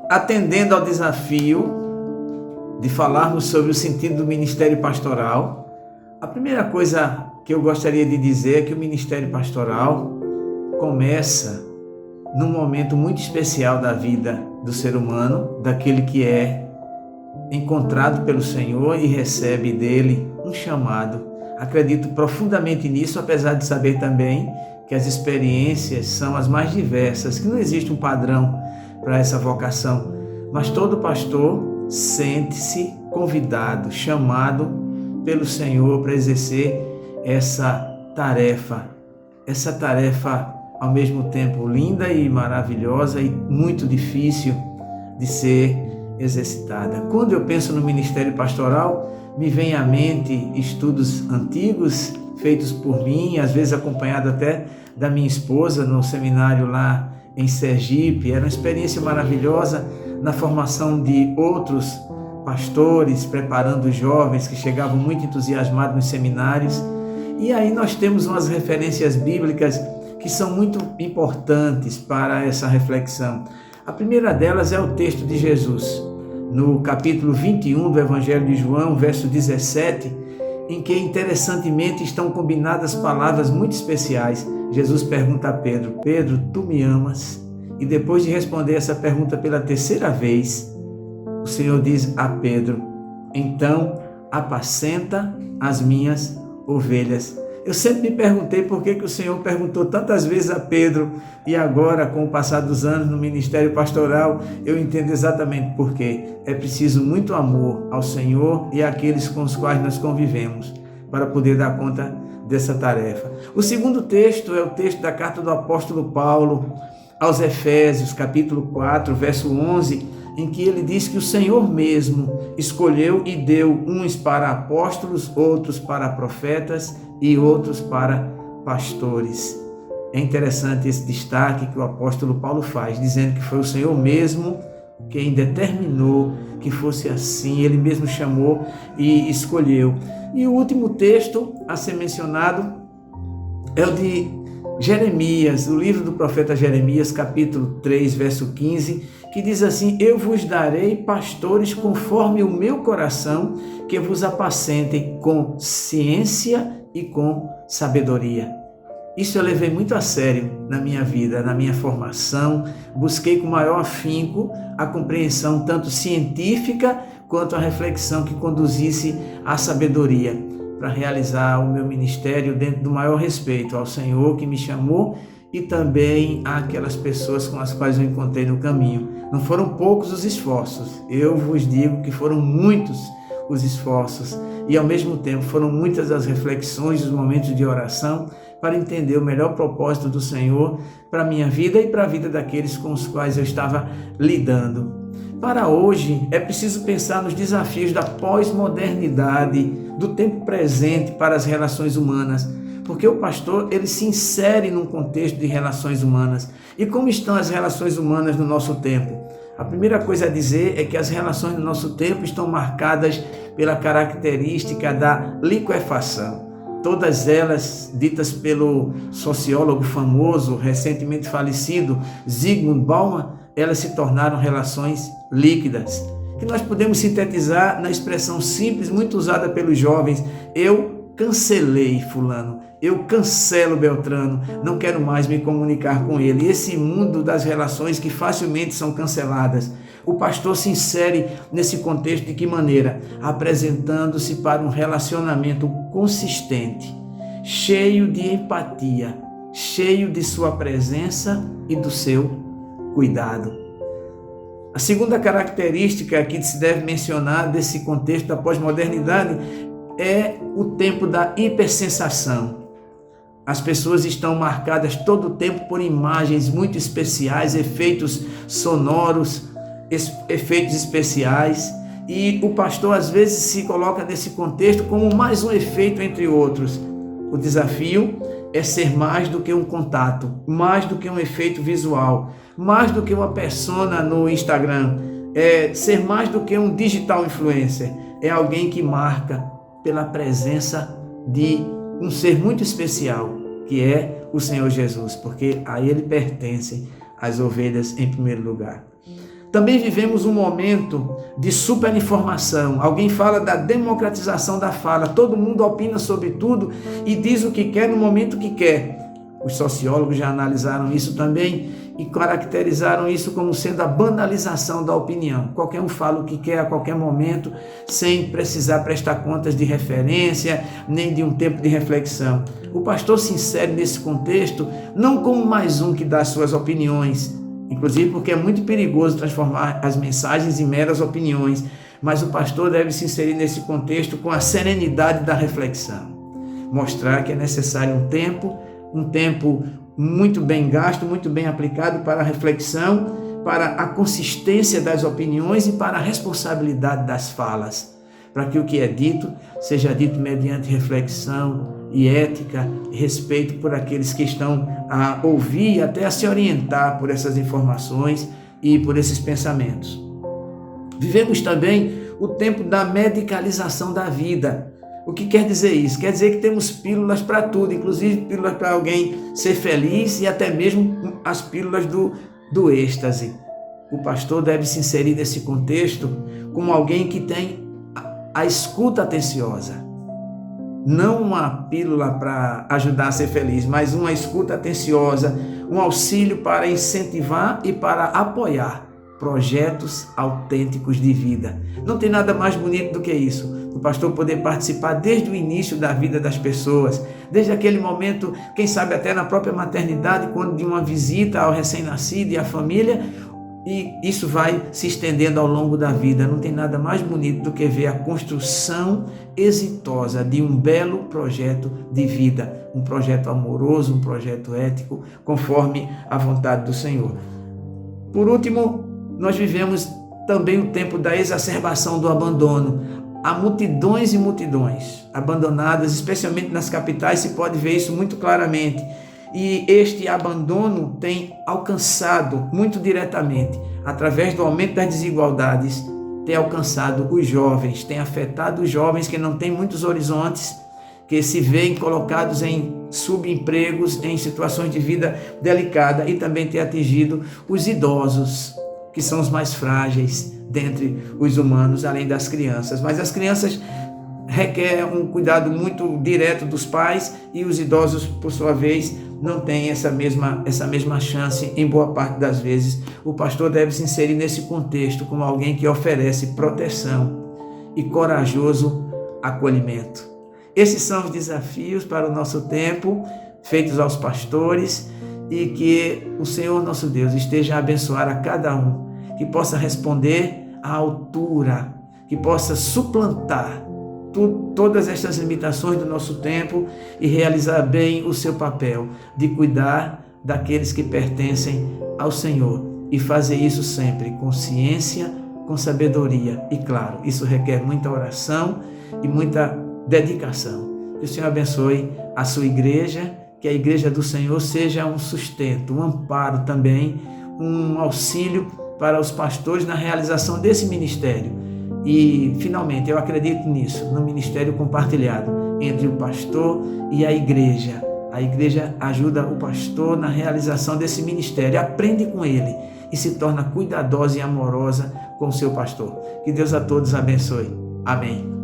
Atendendo ao desafio de falarmos sobre o sentido do ministério pastoral, a primeira coisa que eu gostaria de dizer é que o ministério pastoral começa num momento muito especial da vida do ser humano, daquele que é encontrado pelo Senhor e recebe dele um chamado. Acredito profundamente nisso, apesar de saber também que as experiências são as mais diversas, que não existe um padrão para essa vocação, mas todo pastor sente-se convidado, chamado pelo Senhor para exercer essa tarefa ao mesmo tempo linda e maravilhosa e muito difícil de ser exercitada. Quando eu penso no ministério pastoral, me vem à mente estudos antigos feitos por mim, às vezes acompanhado até da minha esposa no seminário lá em Sergipe. Era uma experiência maravilhosa na formação de outros pastores, preparando os jovens que chegavam muito entusiasmados nos seminários. E aí nós temos umas referências bíblicas que são muito importantes para essa reflexão. A primeira delas é o texto de Jesus, no capítulo 21 do Evangelho de João, verso 17, em que interessantemente estão combinadas palavras muito especiais. Jesus pergunta a Pedro: Pedro, tu me amas? E depois de responder essa pergunta pela terceira vez, o Senhor diz a Pedro: então apacenta as minhas ovelhas. Eu sempre me perguntei por que o Senhor perguntou tantas vezes a Pedro, e agora, com o passar dos anos no ministério pastoral, eu entendo exatamente por quê. É preciso muito amor ao Senhor e àqueles com os quais nós convivemos para poder dar conta dessa tarefa. O segundo texto é o texto da carta do apóstolo Paulo aos Efésios, capítulo 4, verso 11, em que ele diz que o Senhor mesmo escolheu e deu uns para apóstolos, outros para profetas e outros para pastores. É interessante esse destaque que o apóstolo Paulo faz, dizendo que foi o Senhor mesmo quem determinou que fosse assim, ele mesmo chamou e escolheu. E o último texto a ser mencionado é o de Jeremias, o livro do profeta Jeremias, capítulo 3, verso 15, que diz assim: eu vos darei pastores conforme o meu coração, que vos apacentem com ciência e com sabedoria. Isso eu levei muito a sério na minha vida, na minha formação. Busquei com maior afinco a compreensão tanto científica quanto a reflexão que conduzisse à sabedoria, para realizar o meu ministério dentro do maior respeito ao Senhor que me chamou e também àquelas pessoas com as quais eu encontrei no caminho. Não foram poucos os esforços, eu vos digo que foram muitos os esforços e ao mesmo tempo foram muitas as reflexões, os momentos de oração para entender o melhor propósito do Senhor para a minha vida e para a vida daqueles com os quais eu estava lidando. Para hoje, é preciso pensar nos desafios da pós-modernidade, do tempo presente para as relações humanas, porque o pastor ele se insere num contexto de relações humanas. E como estão as relações humanas no nosso tempo? A primeira coisa a dizer é que as relações no nosso tempo estão marcadas pela característica da liquefação. Todas elas, ditas pelo sociólogo famoso, recentemente falecido, Zygmunt Bauman, elas se tornaram relações líquidas, que nós podemos sintetizar na expressão simples, muito usada pelos jovens: eu cancelei fulano, eu cancelo Beltrano, não quero mais me comunicar com ele. E esse mundo das relações que facilmente são canceladas, o pastor se insere nesse contexto de que maneira? Apresentando-se para um relacionamento consistente, cheio de empatia, cheio de sua presença e do seu cuidado. A segunda característica que se deve mencionar desse contexto da pós-modernidade é o tempo da hipersensação. As pessoas estão marcadas todo o tempo por imagens muito especiais, efeitos sonoros, efeitos especiais, e o pastor às vezes se coloca nesse contexto como mais um efeito entre outros. O desafio é ser mais do que um contato, mais do que um efeito visual, mais do que uma persona no Instagram, é ser mais do que um digital influencer, é alguém que marca pela presença de um ser muito especial, que é o Senhor Jesus, porque a Ele pertencem as ovelhas em primeiro lugar. Também vivemos um momento de superinformação. Alguém fala da democratização da fala. Todo mundo opina sobre tudo e diz o que quer no momento que quer. Os sociólogos já analisaram isso também e caracterizaram isso como sendo a banalização da opinião. Qualquer um fala o que quer a qualquer momento, sem precisar prestar contas de referência, nem de um tempo de reflexão. O pastor se insere nesse contexto não como mais um que dá suas opiniões, inclusive porque é muito perigoso transformar as mensagens em meras opiniões, mas o pastor deve se inserir nesse contexto com a serenidade da reflexão. Mostrar que é necessário um tempo muito bem gasto, muito bem aplicado para a reflexão, para a consistência das opiniões e para a responsabilidade das falas, para que o que é dito seja dito mediante reflexão e ética, respeito por aqueles que estão a ouvir e até a se orientar por essas informações e por esses pensamentos. Vivemos também o tempo da medicalização da vida. O que quer dizer isso? Quer dizer que temos pílulas para tudo, inclusive pílulas para alguém ser feliz e até mesmo as pílulas do êxtase. O pastor deve se inserir nesse contexto como alguém que tem a escuta atenciosa. Não uma pílula para ajudar a ser feliz, mas uma escuta atenciosa, um auxílio para incentivar e para apoiar projetos autênticos de vida. Não tem nada mais bonito do que isso. O pastor poder participar desde o início da vida das pessoas, desde aquele momento, quem sabe até na própria maternidade, quando de uma visita ao recém-nascido e à família, e isso vai se estendendo ao longo da vida. Não tem nada mais bonito do que ver a construção exitosa de um belo projeto de vida, um projeto amoroso, um projeto ético, conforme a vontade do Senhor. Por último, nós vivemos também o tempo da exacerbação do abandono. Há multidões e multidões abandonadas, especialmente nas capitais, se pode ver isso muito claramente. E este abandono tem alcançado muito diretamente, através do aumento das desigualdades, tem alcançado os jovens, tem afetado os jovens que não têm muitos horizontes, que se veem colocados em subempregos, em situações de vida delicada, e também tem atingido os idosos, que são os mais frágeis dentre os humanos, além das crianças. Mas as crianças requerem um cuidado muito direto dos pais e os idosos, por sua vez, não têm essa mesma chance em boa parte das vezes. O pastor deve se inserir nesse contexto como alguém que oferece proteção e corajoso acolhimento. Esses são os desafios para o nosso tempo, feitos aos pastores, e que o Senhor nosso Deus esteja a abençoar a cada um, que possa responder à altura, que possa suplantar todas estas limitações do nosso tempo e realizar bem o seu papel de cuidar daqueles que pertencem ao Senhor, e fazer isso sempre com ciência, com sabedoria, e claro, isso requer muita oração e muita dedicação. Que o Senhor abençoe a sua igreja, que a igreja do Senhor seja um sustento, um amparo também, um auxílio para os pastores na realização desse ministério. E, finalmente, eu acredito nisso, no ministério compartilhado entre o pastor e a igreja. A igreja ajuda o pastor na realização desse ministério, aprende com ele e se torna cuidadosa e amorosa com o seu pastor. Que Deus a todos abençoe. Amém.